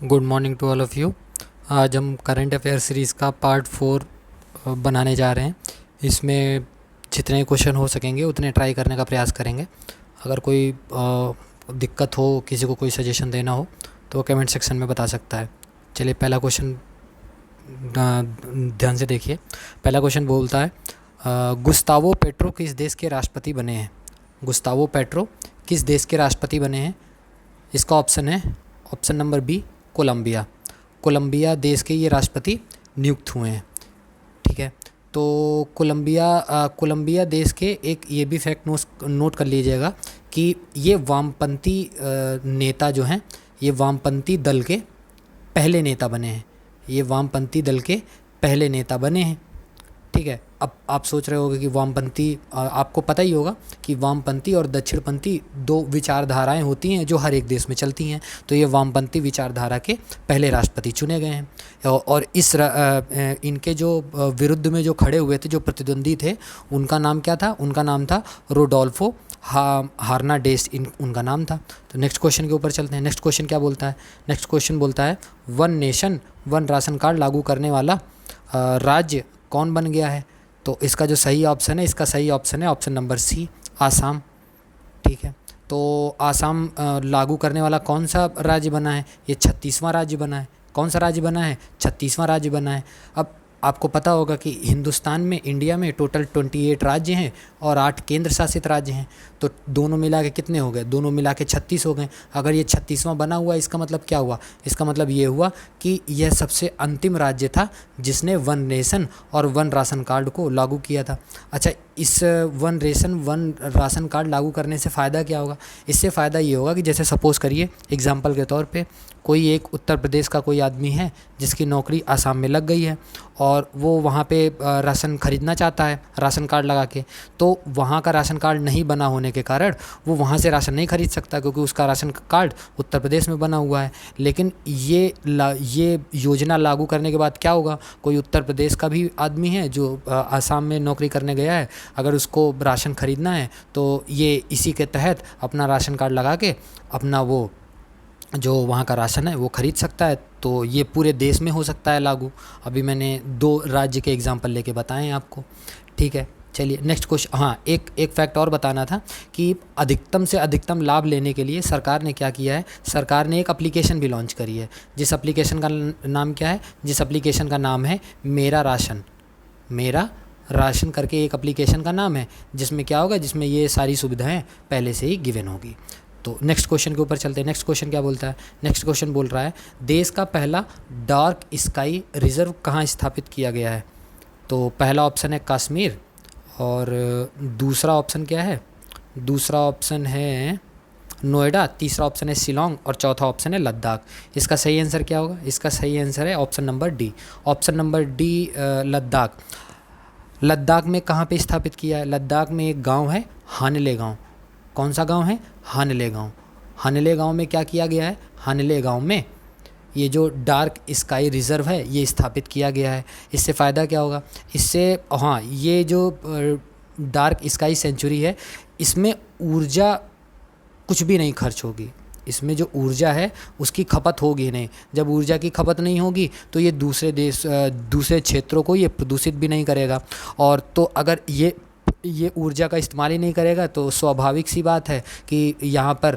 Good morning to all of you. आज हम current affair series का पार्ट 4 बनाने जा रहे हैं। इसमें जितने क्वेश्चन हो सकेंगे उतने ट्राई करने का प्रयास करेंगे। अगर कोई दिक्कत हो, किसी को कोई सजेशन देना हो तो कमेंट सेक्शन में बता सकता है। चलिए पहला क्वेश्चन ध्यान से देखिए। पहला क्वेश्चन बोलता है गुस्तावो पेट्रो किस देश के राष्ट्रपति बने हैं। गुस्तावो पेट्रो किस देश के राष्ट्रपति बने हैं। इसका ऑप्शन है option number B Colombia. Colombia देश के ये राष्ट्रपति नियुक्त हुए हैं। ठीक है, तो कोलंबिया देश के एक ये भी फैक्ट नोट कर लीजिएगा कि ये वामपंथी नेता जो हैं, ये वामपंथी दल के पहले नेता बने हैं। ये वामपंथी दल के पहले नेता बने हैं। ठीक है, अब आप सोच रहे होंगे कि वामपंथी, आपको पता ही होगा कि वामपंथी और दक्षिणपंथी दो विचारधाराएं होती हैं जो हर एक देश में चलती हैं। तो ये वामपंथी विचारधारा के पहले राष्ट्रपति चुने गए हैं। और इनके जो विरुद्ध में जो खड़े हुए थे, जो प्रतिद्वंदी थे, उनका नाम क्या था? उनका नाम था रोडोल्फो हार्नाडेस, उनका नाम था। तो नेक्स्ट क्वेश्चन के ऊपर चलते हैं। नेक्स्ट क्वेश्चन क्या बोलता है? नेक्स्ट क्वेश्चन बोलता है one nation one ration card लागू करने वाला राज्य कौन बन गया है? तो इसका जो सही ऑप्शन है, इसका सही ऑप्शन है ऑप्शन नंबर सी, आसाम। ठीक है, तो आसाम लागू करने वाला कौन सा राज्य बना है? ये 36वां राज्य बना है। कौन सा राज्य बना है? 36वां राज्य बना है। अब आपको पता होगा कि हिंदुस्तान में, इंडिया में टोटल 28 राज्य हैं और 8 केंद्र शासित राज्य हैं। तो दोनों मिला के कितने हो गए? दोनों मिला के 36 हो गए। अगर ये 36वां बना हुआ, इसका मतलब क्या हुआ? इसका मतलब ये हुआ कि यह सबसे अंतिम राज्य था जिसने वन नेशन और वन राशन कार्ड को लागू किया था। अच्छा, इस one nation one ration card लागू करने से फ़ायदा क्या होगा? इससे फ़ायदा ये होगा कि जैसे सपोज़ करिए एग्जांपल के तौर पे कोई एक उत्तर प्रदेश का कोई आदमी है जिसकी नौकरी आसाम में लग गई है और वो वहाँ पे राशन ख़रीदना चाहता है राशन कार्ड लगा के। तो वहाँ का राशन कार्ड नहीं बना होने के कारण वो वहाँ से राशन नहीं खरीद सकता, क्योंकि उसका राशन कार्ड उत्तर प्रदेश में बना हुआ है। लेकिन ये योजना लागू करने के बाद क्या होगा? कोई उत्तर प्रदेश का भी आदमी है जो आसाम में नौकरी करने गया है, अगर उसको राशन ख़रीदना है तो ये इसी के तहत अपना राशन कार्ड लगा के अपना वो जो वहाँ का राशन है वो ख़रीद सकता है। तो ये पूरे देश में हो सकता है लागू। अभी मैंने 2 राज्य के एग्जांपल लेके बताए हैं आपको। ठीक है, चलिए नेक्स्ट क्वेश्चन। हाँ, एक फैक्ट और बताना था कि अधिकतम से अधिकतम लाभ लेने के लिए सरकार ने क्या किया है? सरकार ने एक एप्लीकेशन भी लॉन्च करी है। जिस एप्लीकेशन का नाम क्या है? जिस एप्लीकेशन का नाम है मेरा राशन। मेरा राशन करके एक एप्लीकेशन का नाम है, जिसमें क्या होगा? जिसमें ये सारी सुविधाएं पहले से ही गिवन होगी। तो नेक्स्ट क्वेश्चन के ऊपर चलते हैं। नेक्स्ट क्वेश्चन क्या बोलता है? नेक्स्ट क्वेश्चन बोल रहा है देश का पहला डार्क स्काई रिजर्व कहाँ स्थापित किया गया है? तो पहला ऑप्शन है कश्मीर, और दूसरा ऑप्शन क्या है? दूसरा ऑप्शन है नोएडा, तीसरा ऑप्शन है शिलोंग और चौथा ऑप्शन है लद्दाख। इसका सही आंसर क्या होगा? इसका सही आंसर है option number D. Option number D, Ladakh. Ladakh में कहाँ पे स्थापित किया है? लद्दाख में एक गांव है हानले गांव। कौन सा गांव है? हानले गांव। हानले गांव में क्या किया गया है? हानले गांव में ये जो डार्क स्काई रिज़र्व है ये स्थापित किया गया है। इससे फ़ायदा क्या होगा? इससे, हाँ, ये जो डार्क स्काई सेंचुरी है, इसमें ऊर्जा कुछ भी नहीं खर्च होगी। इसमें जो ऊर्जा है उसकी खपत होगी नहीं। जब ऊर्जा की खपत नहीं होगी तो ये दूसरे क्षेत्रों को ये प्रदूषित भी नहीं करेगा। और तो अगर ये ऊर्जा का इस्तेमाल ही नहीं करेगा तो स्वाभाविक सी बात है कि यहाँ पर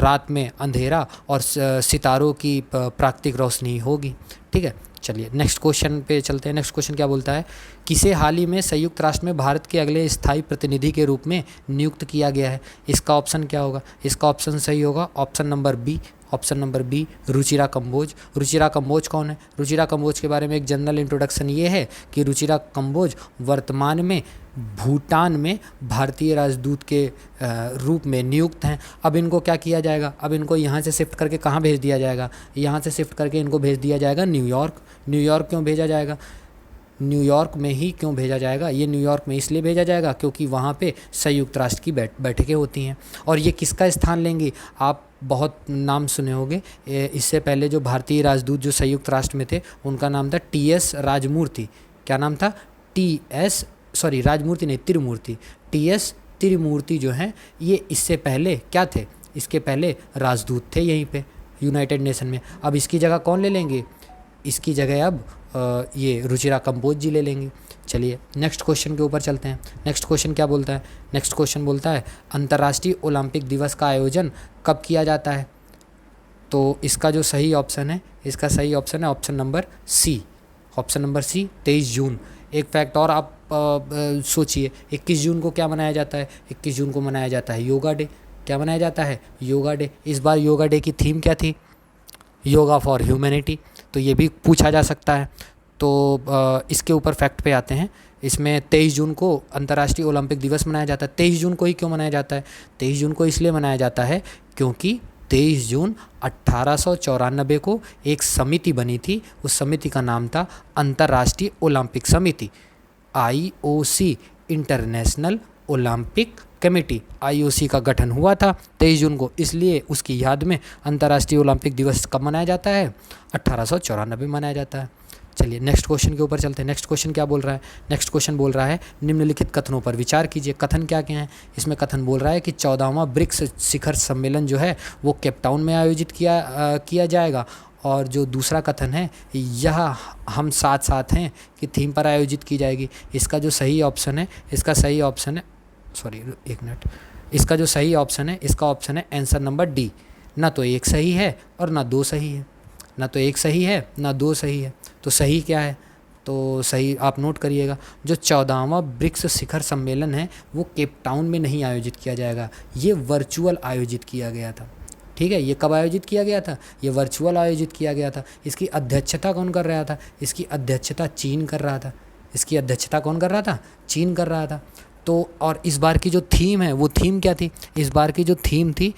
रात में अंधेरा और सितारों की प्राकृतिक रोशनी होगी। ठीक है, चलिए नेक्स्ट क्वेश्चन पे चलते हैं। नेक्स्ट क्वेश्चन क्या बोलता है? किसे हाल ही में संयुक्त राष्ट्र में भारत के अगले स्थायी प्रतिनिधि के रूप में नियुक्त किया गया है? इसका ऑप्शन क्या होगा? इसका ऑप्शन सही होगा option number B. Option number B, Ruchira Kamboj. Ruchira Kamboj कौन है? रुचिरा कंबोज के बारे में एक जनरल इंट्रोडक्शन ये है कि रुचिरा कंबोज वर्तमान में भूटान में भारतीय राजदूत के रूप में नियुक्त हैं। अब इनको क्या किया जाएगा? अब इनको यहाँ से शिफ्ट करके कहाँ भेज दिया जाएगा? यहाँ से शिफ्ट करके इनको भेज दिया जाएगा न्यूयॉर्क। न्यूयॉर्क क्यों भेजा जाएगा? न्यूयॉर्क में ही क्यों भेजा जाएगा? ये न्यूयॉर्क में इसलिए भेजा जाएगा क्योंकि वहाँ पे संयुक्त राष्ट्र की बैठकें होती हैं। और ये किसका स्थान लेंगी? आप बहुत नाम सुने होंगे। इससे पहले जो भारतीय राजदूत जो संयुक्त राष्ट्र में थे उनका नाम था टीएस राजमूर्ति। क्या नाम था? राजमूर्ति नहीं, त्रिमूर्ति। टीएस त्रिमूर्ति जो हैं ये इससे पहले क्या थे? इसके पहले राजदूत थे यहीं पे। यूनाइटेड नेशन में। अब इसकी जगह कौन ले लेंगे, इसकी जगह अब ये रुचिरा कंबोज जी ले लेंगे। चलिए नेक्स्ट क्वेश्चन के ऊपर चलते हैं। नेक्स्ट क्वेश्चन क्या बोलता है, नेक्स्ट क्वेश्चन बोलता है अंतर्राष्ट्रीय ओलंपिक दिवस का आयोजन कब किया जाता है। तो इसका जो सही ऑप्शन है, इसका सही ऑप्शन है option number C, option number C 23 जून। एक फैक्ट और आप सोचिए, 21 जून को क्या मनाया जाता है, 21 जून को मनाया जाता है योगा डे। क्या मनाया जाता है, योगा डे। इस बार योगा डे की थीम क्या थी, योगा फॉर ह्यूमैनिटी। तो ये भी पूछा जा सकता है। तो इसके ऊपर फैक्ट पे आते हैं। इसमें 23 जून को अंतर्राष्ट्रीय ओलंपिक दिवस मनाया जाता है। 23 जून को ही क्यों मनाया जाता है, 23 जून को इसलिए मनाया जाता है क्योंकि 23 जून 1894 को एक समिति बनी थी। उस समिति का नाम था अंतर्राष्ट्रीय ओलंपिक समिति, IOC, international Olympic committee. IOC का गठन हुआ था 23 जून को, इसलिए उसकी याद में अंतर्राष्ट्रीय ओलंपिक दिवस कब मनाया जाता है, 1894 मनाया जाता है। चलिए नेक्स्ट क्वेश्चन के ऊपर चलते हैं। नेक्स्ट क्वेश्चन क्या बोल रहा है, नेक्स्ट क्वेश्चन बोल रहा है निम्नलिखित कथनों पर विचार कीजिए। कथन क्या क्या हैं, इसमें कथन बोल रहा है कि 14वां ब्रिक्स शिखर सम्मेलन जो है वो केप टाउन में आयोजित किया जाएगा। और जो दूसरा कथन है, यह हम साथ साथ हैं कि थीम पर आयोजित की जाएगी। इसका जो सही ऑप्शन है, इसका सही ऑप्शन है, सॉरी एक मिनट, इसका जो सही ऑप्शन है, इसका ऑप्शन है आंसर नंबर डी। ना तो एक सही है और ना दो सही है, ना तो एक सही है ना दो सही है। तो सही क्या है, तो सही आप नोट करिएगा, जो 14वां ब्रिक्स शिखर सम्मेलन है वो केप टाउन में नहीं आयोजित किया जाएगा, ये वर्चुअल आयोजित किया गया था। ठीक है, ये कब आयोजित किया गया था, ये वर्चुअल आयोजित किया गया था। इसकी अध्यक्षता कौन कर रहा था, इसकी अध्यक्षता चीन कर रहा था। इसकी अध्यक्षता कौन कर रहा था, चीन कर रहा था। तो और इस बार की जो थीम है वो थीम क्या थी, इस बार की जो थीम थी,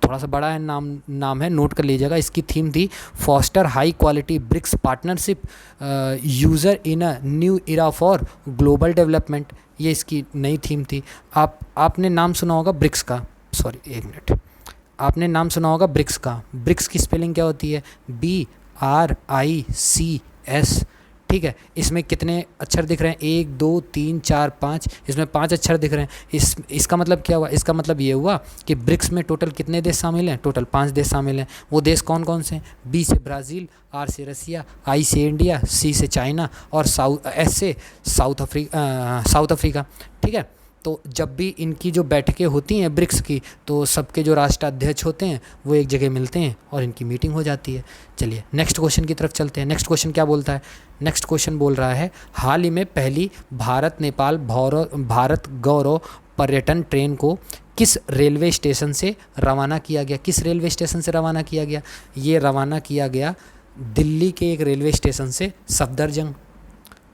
थोड़ा सा बड़ा है नाम है, नोट कर लीजिएगा। इसकी थीम थी foster high quality BRICS partnership user in a new era for global development. ये इसकी नई थीम थी। आपने नाम सुना होगा ब्रिक्स का, सॉरी एक मिनट, आपने नाम सुना होगा ब्रिक्स का। ब्रिक्स की स्पेलिंग क्या होती है, BRICS। ठीक है, इसमें कितने अक्षर दिख रहे हैं, 1 2 3 4 5, इसमें 5 अक्षर दिख रहे हैं। इसका मतलब क्या हुआ, इसका मतलब ये हुआ कि ब्रिक्स में टोटल कितने देश शामिल हैं, टोटल 5 देश शामिल हैं। वो देश कौन कौन से हैं, B से ब्राज़ील, R से रसिया, I से इंडिया, C से चाइना और S से साउथ अफ्रीका। ठीक है, तो जब भी इनकी जो बैठकें होती हैं ब्रिक्स की, तो सबके जो राष्ट्राध्यक्ष होते हैं वो एक जगह मिलते हैं और इनकी मीटिंग हो जाती है। चलिए नेक्स्ट क्वेश्चन की तरफ चलते हैं। नेक्स्ट क्वेश्चन क्या बोलता है, नेक्स्ट क्वेश्चन बोल रहा है हाल ही में पहली भारत नेपाल भारत गौरव पर्यटन ट्रेन को किस रेलवे स्टेशन से रवाना किया गया, किस रेलवे स्टेशन से रवाना किया गया, ये रवाना किया गया दिल्ली के एक रेलवे स्टेशन से, सफदरजंग।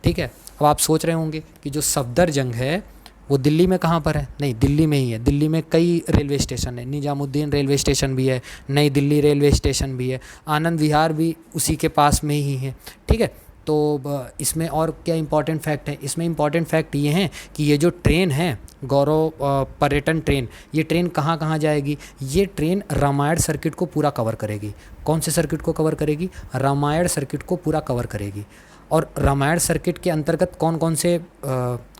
ठीक है, अब आप सोच रहे होंगे कि जो सफदरजंग है वो दिल्ली में कहाँ पर है, नहीं दिल्ली में ही है। दिल्ली में कई रेलवे स्टेशन है, निजामुद्दीन रेलवे स्टेशन भी है, नई दिल्ली रेलवे स्टेशन भी है, आनंद विहार भी उसी के पास में ही है। ठीक है, तो इसमें और क्या इंपॉर्टेंट फैक्ट है, इसमें इंपॉर्टेंट फैक्ट ये हैं कि ये जो ट्रेन है गौरव पर्यटन ट्रेन, ये ट्रेन कहाँ कहाँ जाएगी, ये ट्रेन रामायण सर्किट को पूरा कवर करेगी। कौन से सर्किट को कवर करेगी, रामायण सर्किट को पूरा कवर करेगी। और रामायण सर्किट के अंतर्गत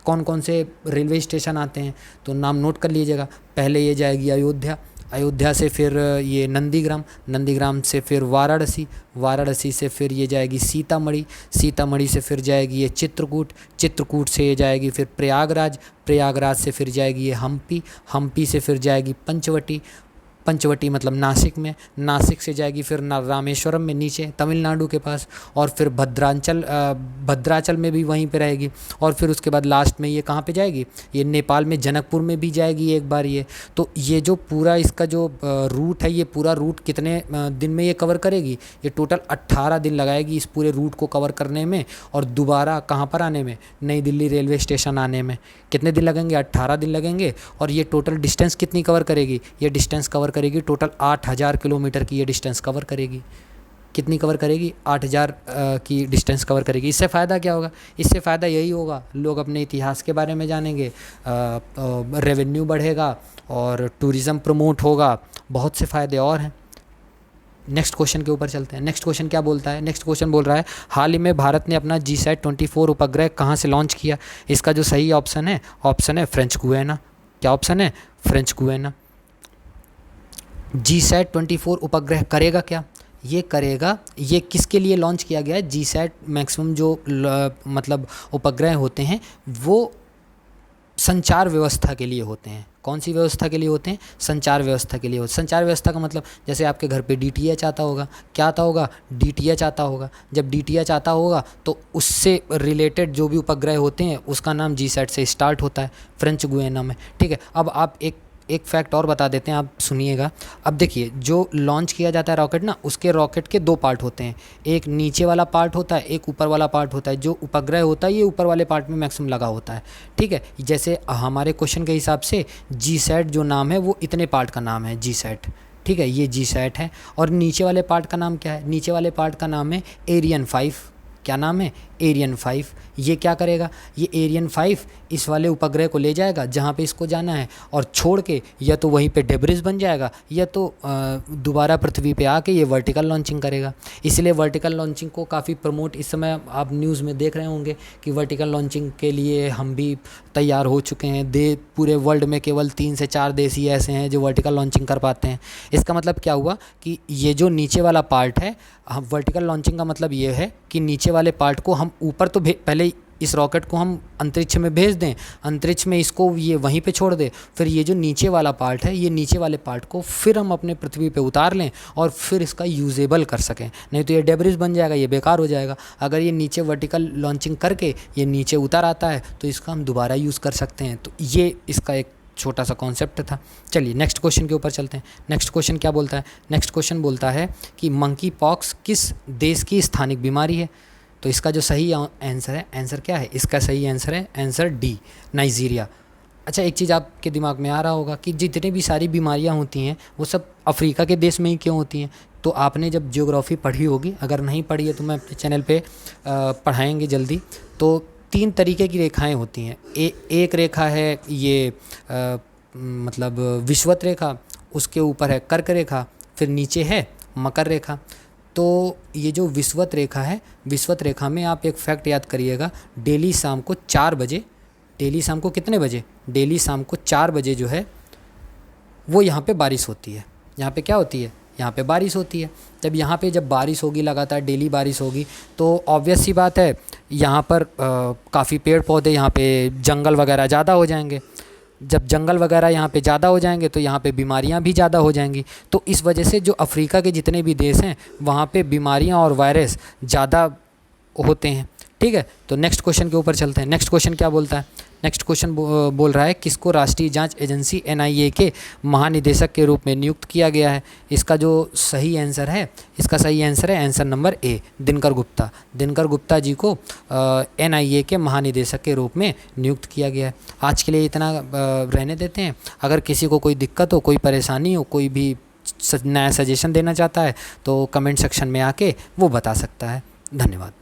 कौन कौन से रेलवे स्टेशन आते हैं, तो नाम नोट कर लीजिएगा। पहले ये जाएगी अयोध्या, अयोध्या से फिर ये नंदीग्राम, नंदीग्राम से फिर वाराणसी, वाराणसी से फिर ये जाएगी सीतामढ़ी, सीतामढ़ी से फिर जाएगी ये चित्रकूट, चित्रकूट से ये जाएगी फिर प्रयागराज, प्रयागराज से फिर जाएगी ये हम्पी, हम्पी से फिर जाएगी पंचवटी, पंचवटी मतलब नासिक में, नासिक से जाएगी फिर रामेश्वरम में नीचे तमिलनाडु के पास, और फिर भद्राचल में भी वहीं पे रहेगी, और फिर उसके बाद लास्ट में ये कहाँ पे जाएगी, ये नेपाल में जनकपुर में भी जाएगी एक बार ये। तो ये जो पूरा इसका जो रूट है, ये पूरा रूट कितने दिन में ये कवर करेगी, ये टोटल 18 दिन लगाएगी इस पूरे रूट को कवर करने में, और दोबारा कहाँ पर आने में, नई दिल्ली रेलवे स्टेशन आने में कितने दिन लगेंगे, 18 दिन लगेंगे। और ये टोटल डिस्टेंस कितनी कवर करेगी, ये डिस्टेंस कवर करेगी टोटल 8000 किलोमीटर की ये डिस्टेंस कवर करेगी। कितनी कवर करेगी, 8000 की डिस्टेंस कवर करेगी। इससे फ़ायदा क्या होगा, इससे फ़ायदा यही होगा, लोग अपने इतिहास के बारे में जानेंगे, रेवेन्यू बढ़ेगा और टूरिज़्म प्रमोट होगा, बहुत से फ़ायदे और हैं। नेक्स्ट क्वेश्चन के ऊपर चलते हैं। नेक्स्ट क्वेश्चन क्या बोलता है, नेक्स्ट क्वेश्चन बोल रहा है हाल ही में भारत ने अपना GSAT-24 उपग्रह कहाँ से लॉन्च किया। इसका जो सही ऑप्शन है फ्रेंच गुयाना। क्या ऑप्शन है, फ्रेंच गुयाना। GSAT-24 उपग्रह करेगा क्या? ये करेगा, ये किसके लिए लॉन्च किया गया है? GSAT मैक्सिमम जो मतलब उपग्रह होते हैं वो संचार व्यवस्था के लिए होते हैं। कौन सी व्यवस्था के लिए होते हैं? संचार व्यवस्था के लिए होते हैं। संचार व्यवस्था का मतलब जैसे आपके घर पे DTH आता होगा, क्या आता होगा? DTH आता होगा। जब DTH आता होगा तो उससे रिलेटेड जो भी उपग्रह होते हैं उसका नाम GSAT से स्टार्ट होता है, फ्रेंच गुयाना में, ठीक है। अब आप एक फैक्ट और बता देते हैं, आप सुनिएगा। अब देखिए, जो लॉन्च किया जाता है रॉकेट ना, उसके रॉकेट के दो पार्ट होते हैं, एक नीचे वाला पार्ट होता है, एक ऊपर वाला पार्ट होता है। जो उपग्रह होता है ये ऊपर वाले पार्ट में मैक्सिमम लगा होता है, ठीक है। जैसे हमारे क्वेश्चन के हिसाब से GSAT जो नाम है वो इतने पार्ट का नाम है GSAT, ठीक है, ये GSAT है। और नीचे वाले पार्ट का नाम क्या है? नीचे वाले पार्ट का नाम है एरियन 5। क्या नाम है? एरियन 5। ये क्या करेगा? ये एरियन 5 इस वाले उपग्रह को ले जाएगा जहाँ पे इसको जाना है, और छोड़ के या तो वहीं पे डेब्रिस बन जाएगा या तो दोबारा पृथ्वी पे आके ये वर्टिकल लॉन्चिंग करेगा। इसलिए वर्टिकल लॉन्चिंग को काफ़ी प्रमोट इस समय आप न्यूज़ में देख रहे होंगे कि वर्टिकल लॉन्चिंग के लिए हम भी तैयार हो चुके हैं। पूरे वर्ल्ड में केवल 3 से 4 देश ही ऐसे हैं जो वर्टिकल लॉन्चिंग कर पाते हैं। इसका मतलब क्या हुआ कि ये जो नीचे वाला पार्ट है, हम वर्टिकल लॉन्चिंग का मतलब ये है कि नीचे वाले पार्ट को हम ऊपर तो पहले इस रॉकेट को हम अंतरिक्ष में भेज दें, अंतरिक्ष में इसको ये वहीं पे छोड़ दें, फिर ये जो नीचे वाला पार्ट है, ये नीचे वाले पार्ट को फिर हम अपने पृथ्वी पे उतार लें और फिर इसका यूजेबल कर सकें। नहीं तो ये डेब्रिस बन जाएगा, ये बेकार हो जाएगा। अगर ये नीचे वर्टिकल लॉन्चिंग करके ये नीचे उतर आता है तो इसका हम दोबारा यूज़ कर सकते हैं। तो ये इसका एक छोटा सा कॉन्सेप्ट था। चलिए नेक्स्ट क्वेश्चन के ऊपर चलते हैं। नेक्स्ट क्वेश्चन क्या बोलता है? नेक्स्ट क्वेश्चन बोलता है कि मंकी पॉक्स किस देश की स्थानिक बीमारी है? तो इसका जो सही आंसर है, आंसर क्या है इसका? सही आंसर है आंसर डी, नाइजीरिया। अच्छा, एक चीज़ आपके दिमाग में आ रहा होगा कि जितनी भी सारी बीमारियां होती हैं वो सब अफ्रीका के देश में ही क्यों होती हैं? तो आपने जब ज्योग्राफी पढ़ी होगी, अगर नहीं पढ़ी है तो मैं अपने चैनल पे पढ़ाएंगे जल्दी। तो 3 तरीके की रेखाएं होती हैं। एक रेखा है ये मतलब विषुवत रेखा, उसके ऊपर है कर्क रेखा, फिर नीचे है मकर रेखा। तो ये जो विषुवत रेखा है, विषुवत रेखा में आप एक फैक्ट याद करिएगा, डेली शाम को 4 बजे, डेली शाम को कितने बजे? डेली शाम को 4 बजे जो है वो यहाँ पे बारिश होती है। यहाँ पे क्या होती है? यहाँ पे बारिश होती है। जब बारिश होगी, लगातार डेली बारिश होगी, तो ऑब्वियस सी बात है यहाँ पर काफ़ी पेड़ पौधे, यहाँ पे जंगल वगैरह ज़्यादा हो जाएंगे। जब जंगल वगैरह यहाँ पे ज़्यादा हो जाएंगे तो यहाँ पे बीमारियाँ भी ज़्यादा हो जाएंगी। तो इस वजह से जो अफ्रीका के जितने भी देश हैं वहाँ पे बीमारियाँ और वायरस ज़्यादा होते हैं, ठीक है। तो नेक्स्ट क्वेश्चन के ऊपर चलते हैं। नेक्स्ट क्वेश्चन क्या बोलता है? नेक्स्ट क्वेश्चन बोल रहा है किसको राष्ट्रीय जांच एजेंसी NIA के महानिदेशक के रूप में नियुक्त किया गया है? इसका जो सही आंसर है, इसका सही आंसर है answer number A, Dinkar Gupta. Dinkar Gupta ji को NIA के महानिदेशक के रूप में नियुक्त किया गया है। आज के लिए इतना रहने देते हैं। अगर किसी को कोई दिक्कत हो, कोई परेशानी हो, कोई भी नया सजेशन देना चाहता है तो कमेंट सेक्शन में आके वो बता सकता है। धन्यवाद।